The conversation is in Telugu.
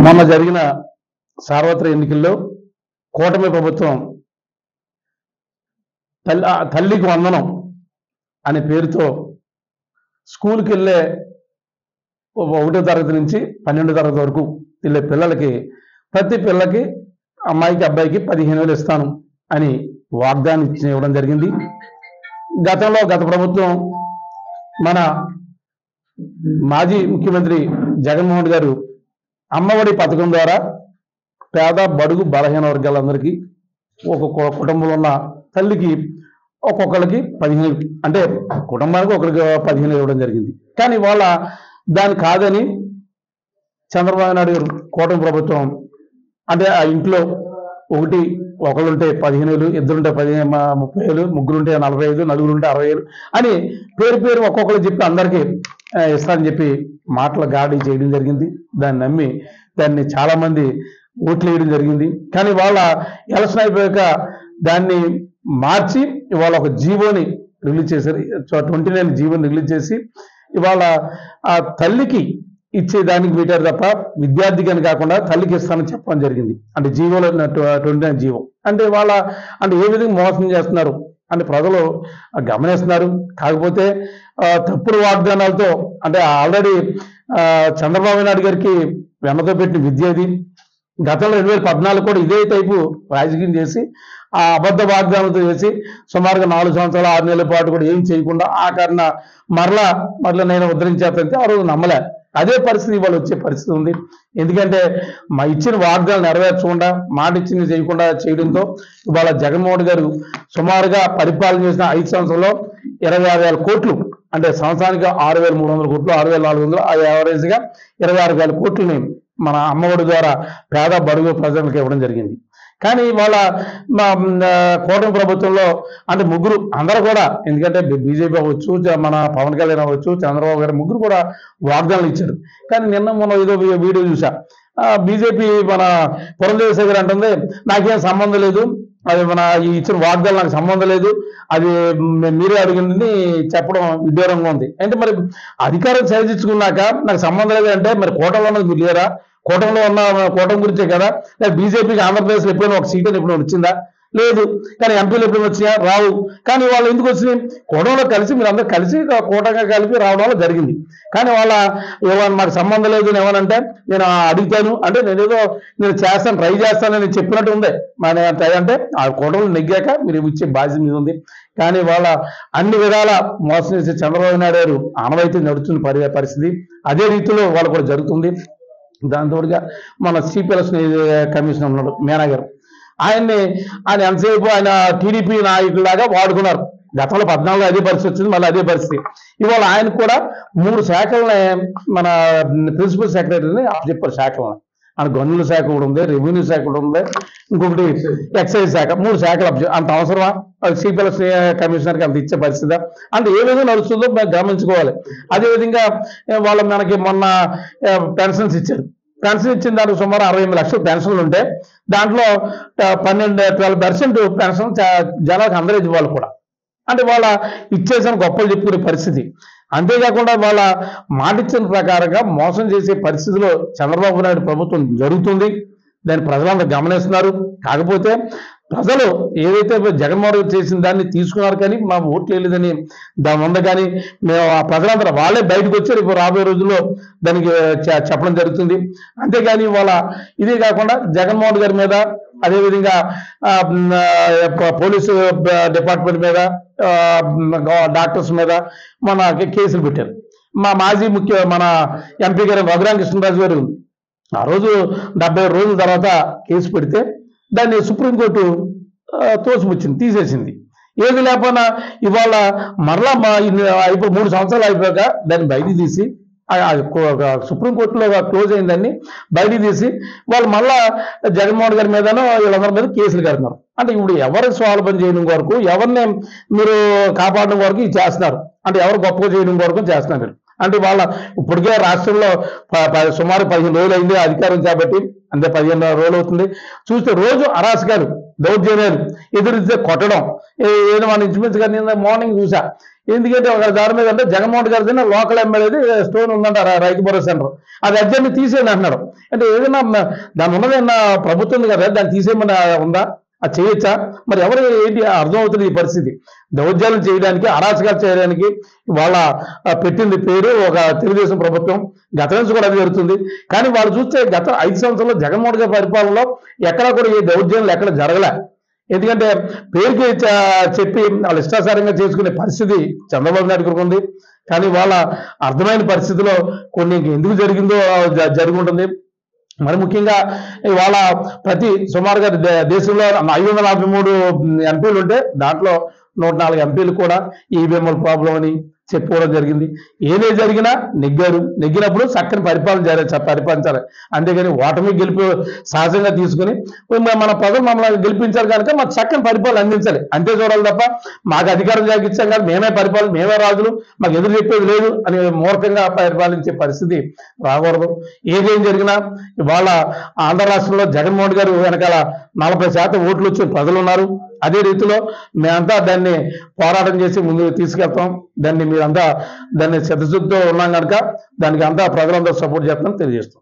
మొన్న జరిగిన సార్వత్రిక ఎన్నికల్లో కూటమి ప్రభుత్వం తల్లికి వందనం అనే పేరుతో స్కూల్కి వెళ్ళే 1వ తరగతి నుంచి 12వ తరగతి వరకు వెళ్ళే పిల్లలకి ప్రతి పిల్లకి అమ్మాయికి అబ్బాయికి 15,000 ఇస్తాను అని వాగ్దానం ఇవ్వడం జరిగింది. గత ప్రభుత్వం మన మాజీ ముఖ్యమంత్రి జగన్మోహన్ గారు అమ్మఒడి పథకం ద్వారా పేద బడుగు బలహీన వర్గాలందరికీ ఒక్కొక్క కుటుంబంలో ఉన్న తల్లికి ఒక్కొక్కరికి 15 అంటే కుటుంబానికి ఒకరికి 15 ఇవ్వడం జరిగింది. కానీ వాళ్ళ దాని కాదని చంద్రబాబు నాయుడు గారు కూటమి ప్రభుత్వం అంటే ఆ ఇంట్లో ఒకళ్ళుంటే 15,000, ఇద్దరుంటే 30,000, ముగ్గురుంటే 45, నలుగురుంటే 60,000 అని పేరు ఒక్కొక్కరు చెప్పి అందరికీ ఇస్తారని చెప్పి మాటల గాడి చేయడం జరిగింది. దాన్ని నమ్మి దాన్ని చాలా మంది ఓట్లు వేయడం జరిగింది. కానీ వాళ్ళ ఎలక్షన్ అయిపోయాక దాన్ని మార్చి ఇవాళ ఒక జీవోని రిలీజ్ చేశారు. 29 జీవోని రిలీజ్ చేసి ఇవాళ ఆ తల్లికి ఇచ్చేదానికి పెట్టారు తప్ప విద్యార్థికి అని కాకుండా తల్లికి ఇస్తానని చెప్పడం జరిగింది. అంటే జీవోలో 29 జీవో అంటే అంటే ఏ విధంగా మోసం చేస్తున్నారు అంటే ప్రజలు గమనిస్తున్నారు. కాకపోతే తప్పుడు వాగ్దానాలతో అంటే ఆల్రెడీ చంద్రబాబు నాయుడు గారికి వెన్నతో పెట్టిన విద్య ఇది. గతంలో 2014 కూడా ఇదే టైపు రాజకీయం చేసి ఆ అబద్ధ వాగ్దానాలతో చేసి సుమారుగా 4 సంవత్సరాలు 6 నెలల పాటు కూడా ఏం చేయకుండా ఆ కారణ మరలా నేను ఉద్ధరించేస్తే ఆ రోజు నమ్మలే. అదే పరిస్థితి ఇవాళ వచ్చే పరిస్థితి ఉంది. ఎందుకంటే మా ఇచ్చిన వాగ్దానాలు నెరవేర్చకుండా మాట ఇచ్చింది చేయకుండా చేయడంతో ఇవాళ జగన్మోహన్ గారు సుమారుగా పరిపాలన చేసిన 5 సంవత్సరాల్లో 26,000 కోట్లు అంటే సంవత్సరానికి 6,300 కోట్లు 6,400 అది యావరేజ్గా 26,000 కోట్లని మన అమ్మఒడి ద్వారా పేద బడుగు ప్రజలకు ఇవ్వడం జరిగింది. కానీ వాళ్ళ కూటమి ప్రభుత్వంలో అంటే ముగ్గురు అందరూ కూడా ఎందుకంటే బీజేపీ అవ్వచ్చు, మన పవన్ కళ్యాణ్ అవ్వచ్చు, చంద్రబాబు గారు ముగ్గురు కూడా వాగ్దానాలు ఇచ్చారు. కానీ మొన్న ఏదో వీడియో చూసా బీజేపీ మన పురంధేశ్వరి గారు అంటుంది నాకేం సంబంధం లేదు, అది మన ఇచ్చిన వాగ్దానాలు నాకు సంబంధం లేదు, అది మీరే అడిగింది చెప్పడం విడ్డూరంగా ఉంది. అంటే మరి అధికారం సరిదిద్దుకున్నాక నాకు సంబంధం లేదు అంటే మరి కూటమిలో ఉన్నది మీరు లేరా? కూటమిలో ఉన్న కూటమి గురించే కదా. లేదా బీజేపీకి ఆంధ్రప్రదేశ్లో ఎప్పుడైనా ఒక సీట్ ఎప్పుడైనా వచ్చిందా? లేదు. కానీ ఎంపీలు ఎప్పుడైనా వచ్చినా రావు. కానీ వాళ్ళు ఎందుకు వచ్చినాయి? కూటమిలో కలిసి మీరు అందరూ కలిసి కూటమిగా కలిపి రావడం వల్ల జరిగింది. కానీ ఏమన్నా మాకు సంబంధం లేదు అని ఏమనంటే నేను అడుగుతాను అంటే నేను చేస్తాను ట్రై చేస్తానని చెప్పినట్టు ఉంది. అంటే ఆ కూటమిలో నెగ్గాక మీరు ఇచ్చే బాధ్యత మీద ఉంది. కానీ వాళ్ళ అన్ని విధాల మోసం చేసే చంద్రబాబు నాయుడు గారు ఆనవాయితీ నడుస్తున్న పరిస్థితి అదే రీతిలో వాళ్ళు కూడా జరుగుతుంది. దాంతోగా మన సిపిఎల్ఎస్ కమిషనర్ ఉన్నాడు మీనా గారు, ఆయన ఎంతసేపు ఆయన టీడీపీ నాయకులాగా వాడుకున్నారు. గతంలో 14 అదే పరిస్థితి వచ్చింది, మళ్ళీ అదే పరిస్థితి. ఇవాళ ఆయన కూడా 3 శాఖలని మన ప్రిన్సిపల్ సెక్రటరీని చెప్పారు. శాఖలను ఆయన గనుల శాఖ కూడా ఉంది, రెవెన్యూ శాఖ కూడా ఉంది, ఇంకొకటి ఎక్సైజ్ శాఖ, 3 శాఖలు అంత అవసరమా? సిపిఎల్ఎస్ కమిషనర్కి అంత ఇచ్చే పరిస్థితి అంటే ఏ విధంగా నడుస్తుందో గమనించుకోవాలి. అదేవిధంగా మనకి మొన్న పెన్షన్స్ ఇచ్చారు. పెన్షన్ ఇచ్చిన దాంట్లో సుమారు 68 లక్షల పెన్షన్లు ఉంటే దాంట్లో 12% పెన్షన్ జనాలకు అందరూ ఇవ్వాలి కూడా. అంటే వాళ్ళ ఇచ్చేసిన గొప్పలు చెప్పుకునే పరిస్థితి. అంతేకాకుండా వాళ్ళ మాట ఇచ్చిన ప్రకారంగా మోసం చేసే పరిస్థితిలో చంద్రబాబు నాయుడు ప్రభుత్వం జరుగుతుంది. దాన్ని ప్రజలందరూ గమనిస్తున్నారు. కాకపోతే ప్రజలు ఏదైతే జగన్మోహన్ రెడ్డి చేసిన దాన్ని తీసుకున్నారు కానీ మా ఓట్లు వేయలేదని దాని ఉంది. కానీ మేము ఆ ప్రజలందరూ వాళ్ళే బయటకు వచ్చారు. ఇప్పుడు రాబోయే రోజుల్లో దానికి చెప్పడం జరుగుతుంది. అంతేగాని ఇదే కాకుండా జగన్మోహన్ గారి మీద అదేవిధంగా పోలీసు డిపార్ట్మెంట్ మీద డాక్టర్స్ మీద మన కేసులు పెట్టారు. మాజీ మన ఎంపీ గారు రఘురామకృష్ణరాజు గారు ఆ రోజు 70 రోజుల తర్వాత కేసు పెడితే దాన్ని సుప్రీంకోర్టు తోసిపుచ్చింది, తీసేసింది. ఏది లేకపోయినా ఇవాళ మరలా 3 సంవత్సరాలు అయిపోయాక దాన్ని బయటికి తీసి సుప్రీంకోర్టులో క్లోజ్ అయిందాన్ని బయటికి తీసి వాళ్ళు మళ్ళా జగన్మోహన్ గారి మీదనో వీళ్ళందరి మీద కేసులు కడుతున్నారు. అంటే ఇప్పుడు ఎవరి స్వావలంబన చేయడం వరకు ఎవరిని మీరు కాపాడడం వరకు ఇది చేస్తున్నారు. అంటే ఎవరు గొప్పగా చేయడం వరకు చేస్తున్నారు. అంటే ఇప్పటికే రాష్ట్రంలో సుమారు 15 రోజులు అయింది అధికారం కాబట్టి, అంటే 15 రోజులు అవుతుంది. చూస్తే రోజు అరాచకాలు, దౌర్జన్యాలు, ఎదురిస్తే కొట్టడం, ఏదో మన ఇంచుమించుగా నిన్న మార్నింగ్ చూసా ఎందుకంటే ఒక దాని మీద అంటే జగన్మోహన్ గారి లోకల్ ఎమ్మెల్యేది స్టోన్ ఉందంట రైతు భరోసా సెంటర్, అది అర్జెంట్ తీసేయండి అంటున్నాడు. అంటే ఏదైనా దాని ఉన్నదన్న ప్రభుత్వం కదా, దాన్ని తీసేయమని ఉందా? అది చేయొచ్చా? మరి ఎవరు ఏంటి అర్థమవుతుంది ఈ పరిస్థితి? దౌర్జన్యం చేయడానికి, అరాచకాలు చేయడానికి వాళ్ళ పెట్టింది పేరు ఒక తెలుగుదేశం ప్రభుత్వం. గత నుంచి కూడా అది జరుగుతుంది. కానీ వాళ్ళు చూస్తే గత 5 సంవత్సరాల్లో జగన్మోహన్ గారి పరిపాలనలో ఎక్కడా కూడా ఈ దౌర్జన్యాలు ఎక్కడ జరగలే. ఎందుకంటే పేరుకి చెప్పి వాళ్ళు ఇష్టాసారంగా చేసుకునే పరిస్థితి చంద్రబాబు నాయుడు గారికి ఉంది. కానీ వాళ్ళ అర్థమైన పరిస్థితిలో కొన్ని ఎందుకు జరిగిందో జరిగి ఉంటుంది. మరి ముఖ్యంగా ఇవాళ సుమారుగా దేశంలో 543 ఎంపీలు ఉంటే దాంట్లో 104 ఎంపీలు కూడా ఈవీఎంల ప్రాబ్లం అని చెప్పుకోవడం జరిగింది. ఏదే జరిగినా నెగ్గినప్పుడు చక్కని పరిపాలించాలి. అంతేగాని ఓటమి గెలుపు సహజంగా తీసుకుని మన ప్రజలు మమ్మల్ని గెలిపించారు కనుక మాకు చక్కని పరిపాలన అందించాలి అంతే చూడాలి తప్ప మాకు అధికారం జాగిచ్చాం కాదు, మేమే పరిపాలన, మేమే రాజులు, మాకు ఎదురు చెప్పేది లేదు అని మూర్ఖంగా పరిపాలించే పరిస్థితి రాకూడదు. ఏదేం జరిగినా ఇవాళ ఆంధ్ర రాష్ట్రంలో జగన్మోహన్ గారు వెనకాల 40% ఓట్లు వచ్చిన ప్రజలు ఉన్నారు. అదే రీతిలో మేమంతా దాన్ని పోరాటం చేసి ముందుకు తీసుకెళ్తాం. దాన్ని మీరంతా దాన్ని చిత్తశుద్ధితో ఉన్నాం కనుక దానికి అంతా ప్రజలందరూ సపోర్ట్ చేస్తామని తెలియజేస్తాం.